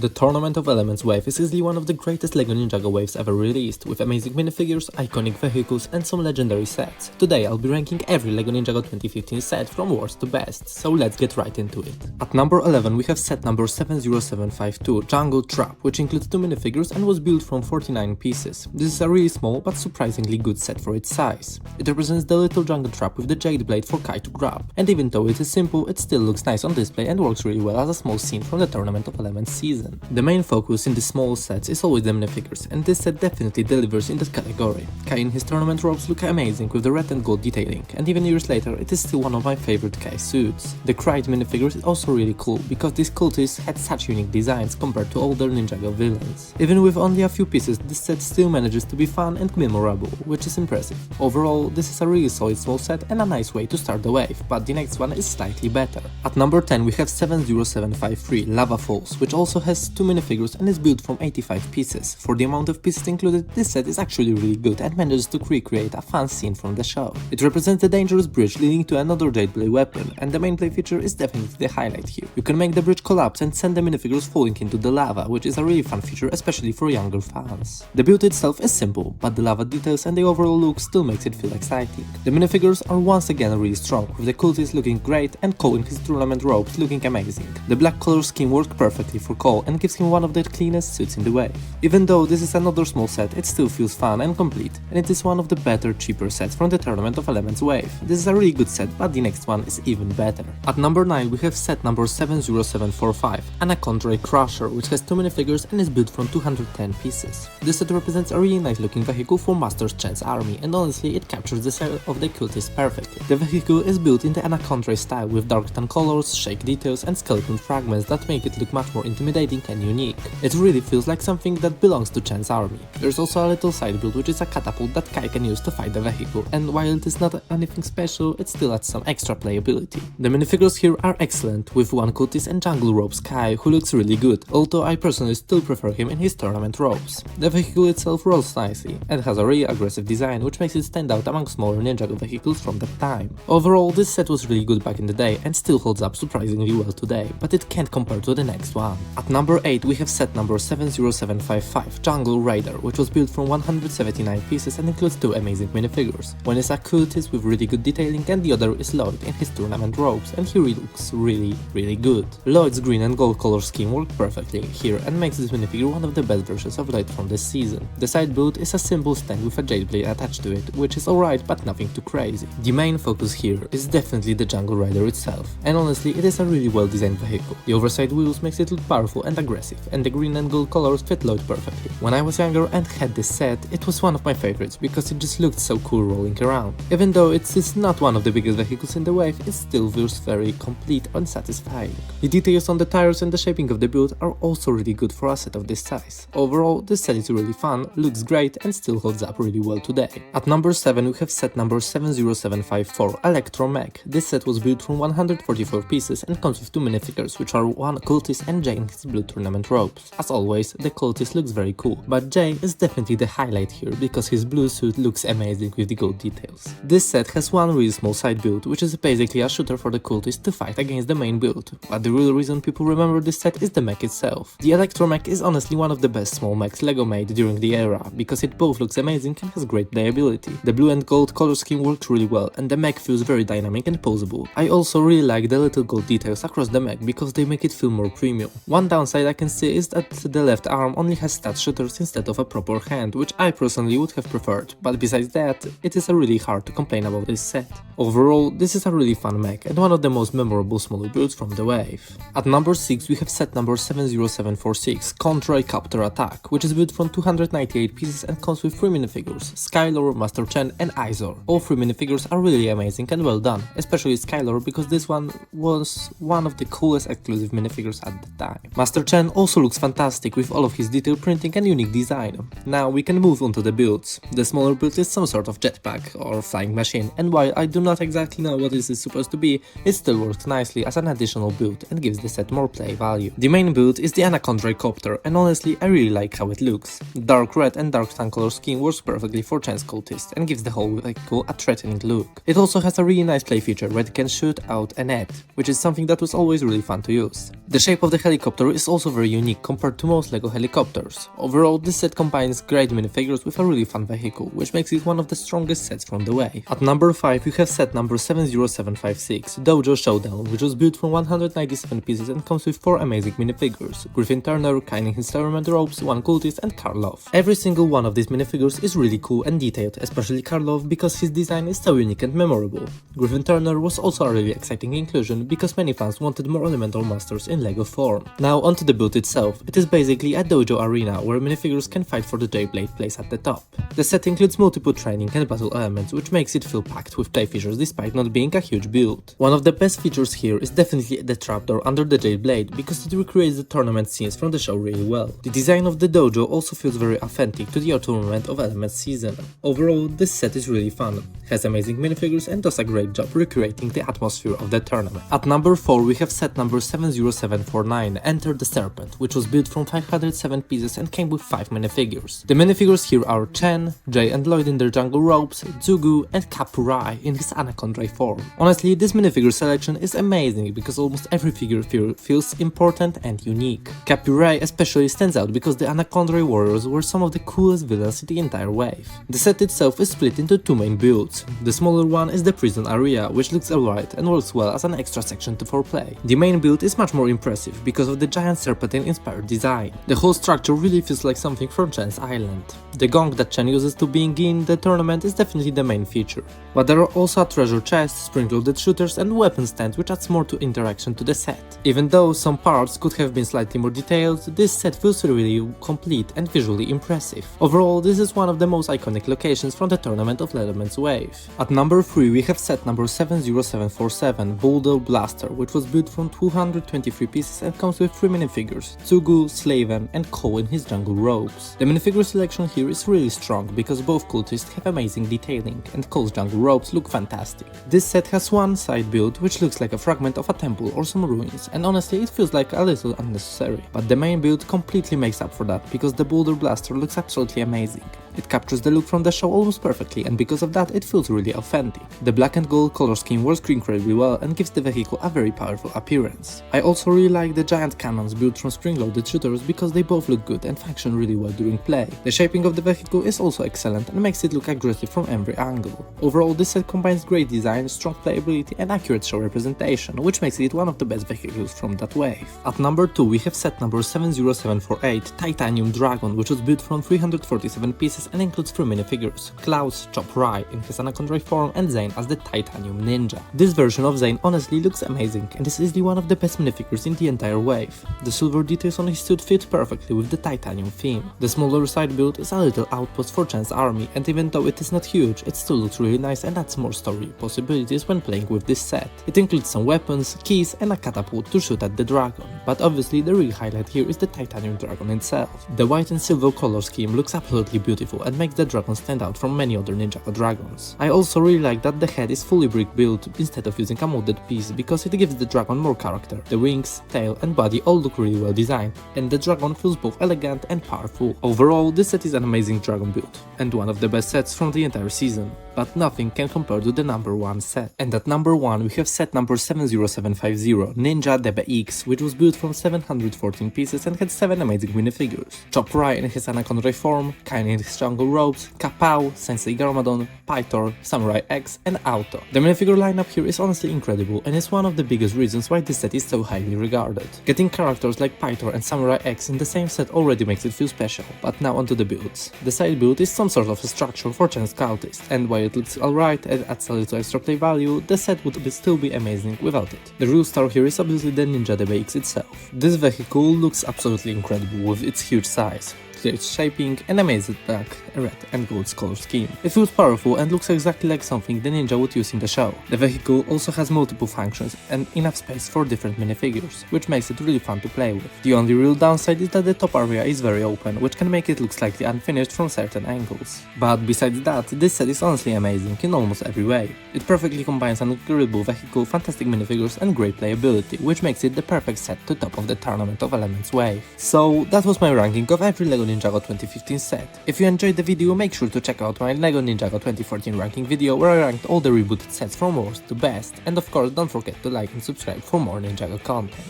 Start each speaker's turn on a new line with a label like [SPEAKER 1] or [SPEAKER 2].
[SPEAKER 1] The Tournament of Elements wave is easily one of the greatest LEGO Ninjago waves ever released, with amazing minifigures, iconic vehicles and some legendary sets. Today I'll be ranking every LEGO Ninjago 2015 set from worst to best, so let's get right into it. At number 11 we have set number 70752, Jungle Trap, which includes 2 minifigures and was built from 49 pieces. This is a really small but surprisingly good set for its size. It represents the little jungle trap with the jade blade for Kai to grab, and even though it is simple, it still looks nice on display and works really well as a small scene from the Tournament of Elements season. The main focus in the small sets is always the minifigures, and this set definitely delivers in that category. Kai in his tournament robes look amazing with the red and gold detailing, and even years later it is still one of my favorite Kai suits. The Cried minifigures is also really cool, because these cultists had such unique designs compared to older Ninjago villains. Even with only a few pieces, this set still manages to be fun and memorable, which is impressive. Overall, this is a really solid small set and a nice way to start the wave, but the next one is slightly better. At number 10 we have 70753, Lava Falls, which also has 2 minifigures and is built from 85 pieces. For the amount of pieces included, this set is actually really good and manages to recreate a fun scene from the show. It represents the dangerous bridge leading to another jade blade weapon, and the main play feature is definitely the highlight here. You can make the bridge collapse and send the minifigures falling into the lava, which is a really fun feature, especially for younger fans. The build itself is simple, but the lava details and the overall look still makes it feel exciting. The minifigures are once again really strong, with the cultist looking great and Cole in his tournament robes looking amazing. The black color scheme worked perfectly for Cole and gives him one of the cleanest suits in the wave. Even though this is another small set, it still feels fun and complete, and it is one of the better, cheaper sets from the Tournament of Elements wave. This is a really good set, but the next one is even better. At number 9 we have set number 70745, Anacondrai Crusher, which has 2 minifigures and is built from 210 pieces. This set represents a really nice looking vehicle for Master Chen's army, and honestly it captures the style of the cultists perfectly. The vehicle is built in the Anacondrai style with dark tan colors, shake details and skeleton fragments that make it look much more intimidating and unique. It really feels like something that belongs to Chen's army. There's also a little side build which is a catapult that Kai can use to fight the vehicle, and while it is not anything special, it still adds some extra playability. The minifigures here are excellent, with one cultist and jungle robes Kai, who looks really good, although I personally still prefer him in his tournament robes. The vehicle itself rolls nicely, and has a really aggressive design which makes it stand out among smaller Ninjago vehicles from that time. Overall, this set was really good back in the day and still holds up surprisingly well today, but it can't compare to the next one. At number 8 we have set number 70755, Jungle Raider, which was built from 179 pieces and includes 2 amazing minifigures. One is a cultist with really good detailing and the other is Lloyd in his tournament robes, and he looks really good. Lloyd's green and gold color scheme worked perfectly here and makes this minifigure one of the best versions of Lloyd from this season. The side build is a simple stand with a jade blade attached to it, which is alright but nothing too crazy. The main focus here is definitely the Jungle Rider itself, and honestly it is a really well designed vehicle. The oversized wheels makes it look powerful and aggressive, and the green and gold colors fit Lloyd perfectly. When I was younger and had this set, it was one of my favorites because it just looked so cool rolling around. Even though it is not one of the biggest vehicles in the wave, it still feels very complete and satisfying. The details on the tires and the shaping of the build are also really good for a set of this size. Overall, this set is really fun, looks great and still holds up really well today. At number 7 we have set number 70754, ElectroMech. This set was built from 144 pieces and comes with 2 minifigures, which are one cultist and Jay in his blue tournament robes. As always, the cultist looks very cool, but Jay is definitely the highlight here because his blue suit looks amazing with the gold details. This set has one really small side build, which is basically a shooter for the cultist to fight against the main build, but the real reason people remember this set is the mech itself. The ElectroMech is honestly one of the best small mechs LEGO made during the era, because it both looks amazing and has great playability. The blue and gold color scheme works really well, and the mech feels very dynamic and posable. I also really like the little gold details across the mech because they make it feel more premium. One downside I can see is that the left arm only has stat shooters instead of a proper hand, which I personally would have preferred, but besides that, it is really hard to complain about this set. Overall, this is a really fun mech and one of the most memorable smaller builds from the wave. At number 6 we have set number 70746, Condrai Copter Attack, which is built from 298 pieces and comes with 3 minifigures, Skylor, Master Chen and Izor. All 3 minifigures are really amazing and well done, especially Skylor because this one was one of the coolest exclusive minifigures at the time. Master Chen also looks fantastic with all of his detail printing and unique design. Now we can move on to the builds. The smaller build is some sort of jetpack or flying machine, and while I do not exactly know what this is supposed to be, it still works nicely as an additional build and gives the set more play value. The main build is the Anacondrai Copter, and honestly I really like how it looks. Dark red and dark tan color scheme works perfectly for Chen's cultist and gives the whole vehicle a threatening look. It also has a really nice play feature where it can shoot out a net, which is something that was always really fun to use. The shape of the helicopter is also very unique compared to most LEGO helicopters. Overall, this set combines great minifigures with a really fun vehicle, which makes it one of the strongest sets from the wave. At number 5 we have set number 70756, Dojo Showdown, which was built from 197 pieces and comes with 4 amazing minifigures: Griffin Turner, Kain in his tournament robes, 1 cultist and Karlov. Every single one of these minifigures is really cool and detailed, especially Karlov because his design is so unique and memorable. Griffin Turner was also a really exciting inclusion because many fans wanted more elemental masters in LEGO form. Now onto the build itself. It is basically a dojo arena where minifigures can fight for the J-Blade place at the top. The set includes multiple training and battle elements, which makes it feel packed with play features despite not being a huge build. One of the best features here is definitely the trapdoor under the J-Blade because it recreates the tournament scenes from the show really well. The design of the dojo also feels very authentic to the Tournament of Elements season. Overall, this set is really fun, has amazing minifigures and does a great job recreating the atmosphere of the tournament. At number 4 we have set number 70749, Enter the Serpent, which was built from 507 pieces and came with 5 minifigures. The minifigures here are Chen, Jay and Lloyd in their jungle robes, Zugu and Condrai in his Anacondrai form. Honestly, this minifigure selection is amazing because almost every figure feels important and unique. Condrai especially stands out because the Anacondrai warriors were some of the coolest villains in the entire wave. The set itself is split into 2 main builds. The smaller one is the prison area, which looks alright and works well as an extra section for play. The main build is much more impressive because of the giant serpentine inspired design. The whole structure really feels like something from Chen's island. The gong that Chen uses to begin the tournament is definitely the main feature. But there are also a treasure chest, spring-loaded shooters and weapon stand which adds more to interaction to the set. Even though some parts could have been slightly more detailed, this set feels really complete and visually impressive. Overall, this is one of the most iconic locations from the Tournament of Elements wave. At number 3 we have set number 70747, Boulder Blaster, which was built from 223 pieces and comes with 3 minifigures: Tsugu, Slaven and Cole in his jungle robes. The minifigure selection here is really strong because both cultists have amazing detailing and Cole's jungle robes look fantastic. This set has one side build which looks like a fragment of a temple or some ruins, and honestly it feels like a little unnecessary. But the main build completely makes up for that because the Boulder Blaster looks absolutely amazing. It captures the look from the show almost perfectly, and because of that it feels really authentic. The black and gold color scheme works incredibly well and gives the vehicle a very powerful appearance. I also really like the giant cannons built from spring-loaded shooters because they both look good and function really well during play. The shaping of the vehicle is also excellent and makes it look aggressive from every angle. Overall, this set combines great design, strong playability and accurate show representation, which makes it one of the best vehicles from that wave. At number 2 we have set number 70748, Titanium Dragon, which was built from 347 pieces and includes 3 minifigures: Klaus, Copter in his Anacondrai form and Zane as the Titanium Ninja. This version of Zane honestly looks amazing and is easily one of the best minifigures in the entire wave. The silver details on his suit fit perfectly with the Titanium theme. The smaller side build is a little outpost for Chen's army, and even though it is not huge, it still looks really nice and adds more story possibilities when playing with this set. It includes some weapons, keys and a catapult to shoot at the dragon, but obviously the real highlight here is the Titanium Dragon itself. The white and silver color scheme looks absolutely beautiful and makes the dragon stand out from many other Ninjago dragons. I also really like that the head is fully brick built instead of using a molded piece because it gives the dragon more character. The wings, tail and body all look really well designed, and the dragon feels both elegant and powerful. Overall, this set is an amazing dragon build, and one of the best sets from the entire season. But nothing can compare to the number 1 set. And at number 1 we have set number 70750, Ninja DBX, which was built from 714 pieces and had 7 amazing minifigures: Choprai in his Anacondrai form, Kain in his jungle robes, Kapao, Sensei Garmadon, Pythor, Samurai X and Auto. The minifigure lineup here is honestly incredible and is one of the biggest reasons why this set is so highly regarded. Getting characters like Pythor and Samurai X in the same set already makes it feel special. But now onto the builds. The side build is some sort of a structure for Chen's cultist, and while it looks alright and adds a little extra play value, the set would still be amazing without it. The real star here is obviously the Ninja DBX itself. This vehicle looks absolutely incredible with its huge size, its shaping and amazing black, red and gold color scheme. It feels powerful and looks exactly like something the ninja would use in the show. The vehicle also has multiple functions and enough space for different minifigures, which makes it really fun to play with. The only real downside is that the top area is very open, which can make it look slightly unfinished from certain angles. But besides that, this set is honestly amazing in almost every way. It perfectly combines an incredible vehicle, fantastic minifigures and great playability, which makes it the perfect set to top of the Tournament of Elements wave. So that was my ranking of every LEGO Ninjago 2015 set. If you enjoyed the video, make sure to check out my LEGO Ninjago 2014 ranking video where I ranked all the rebooted sets from worst to best, and of course don't forget to like and subscribe for more Ninjago content.